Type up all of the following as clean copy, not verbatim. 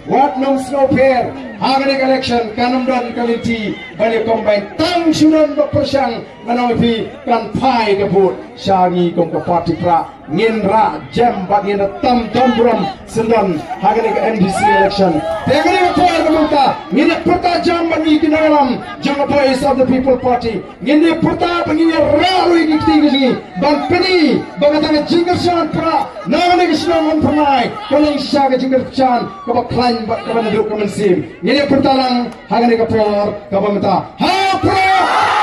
Watnum Snowfair, Haganik election, Kanumdan Kaliti, Bali combine, Tang Shunan Persang, Manawi, Kan Pai Kaput, Shagi Kongka Party Pra, Nindra, Jam, Bagina Tam Tombrum, Sundan, Haganik NDC election. Tagani Poy Kamuta, Nina Puta Jam Bani Kinalam, Jangapoys of the People Party, Nina Puta Bani Rawi Gitigi, Bankani, Bagatana Jingersan Pra, Naganik Shnam Pranai, Kaling Shaga Jingerchan, Kabaklan, Kabana Kamansim, Nina Putalang, Haganik Por, Kabamata, Hapra!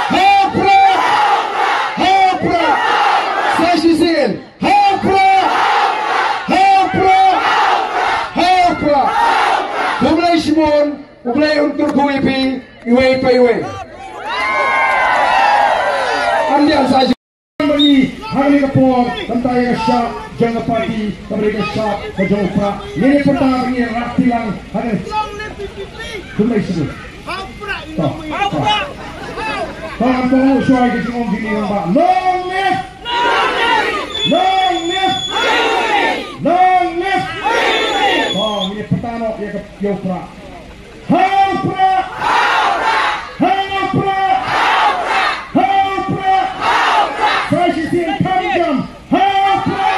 Hapra! Hapra! Saya sisin. Hapra. Kumulay Simon. Kumulay untuk kuipi. Iway pa iway. Andiyan saja. Bagi hari kapur tentang shot jangan parti mereka shot kejauh pra. Ini pertama ini rapi lang hari. Kumulay Simon. Hapra. Tangan tahu suai ke semua gini nampak. Long lift. Oh, ini pertama ya ke Yopra. Hapra. Saya sisir panjang. Hapra.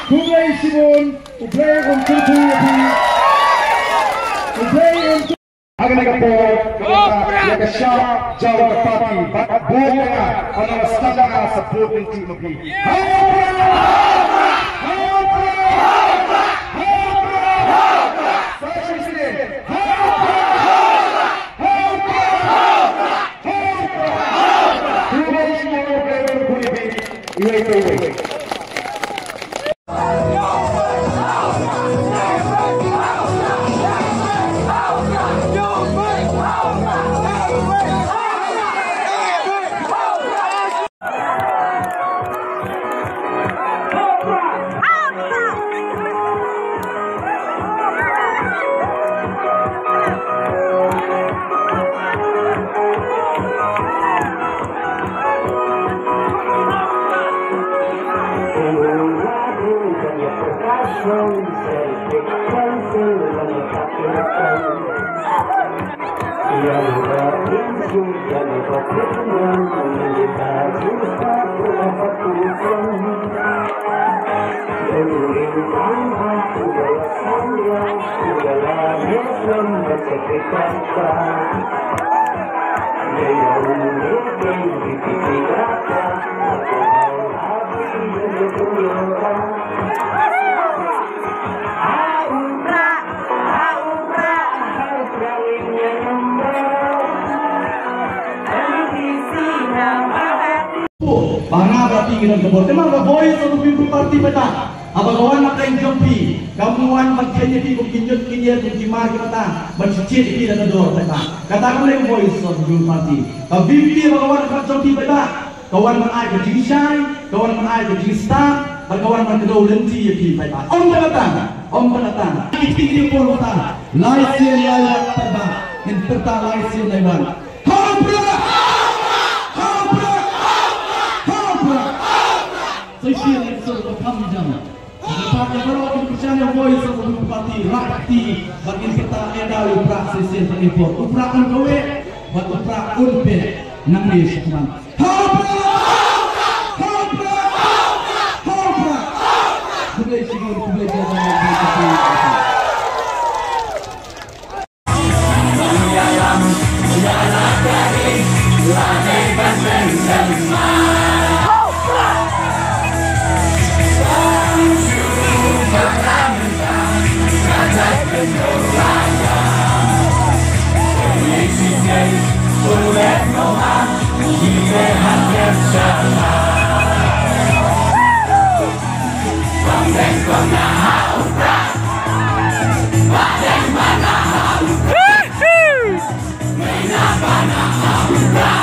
Kumulay Simon. Kumulay untuk kuipi. Agar kapur, yang siap jauh ke parti, bukannya adalah standar support untuk negeri. Banga berarti kita kebor. Temang voice untuk pimpin parti peta. Abagawan nak kain jampi. Kamuan macamnya di kinjut kinjut kimar kita. Mencicit di dalam dua peta. Katakan lagi voice untuk pimpin parti. Bimpi abagawan nak jampi peta. Kawan menai berjingshai, kawan menai berjingstar, kawan menkedau lenti ya pi peta. Om pendatang. Ini pun peta. Laisian lewat peta. Ini peta laisian lewat. Saya yang sudah kami jama. Parti baru berbicara voice untuk parti rakyat bagi kita ada uprak sesi terimpor. Uprak unkowe, buat uprak unpe nangis teman. Kublai sigur kublai jalan. Mana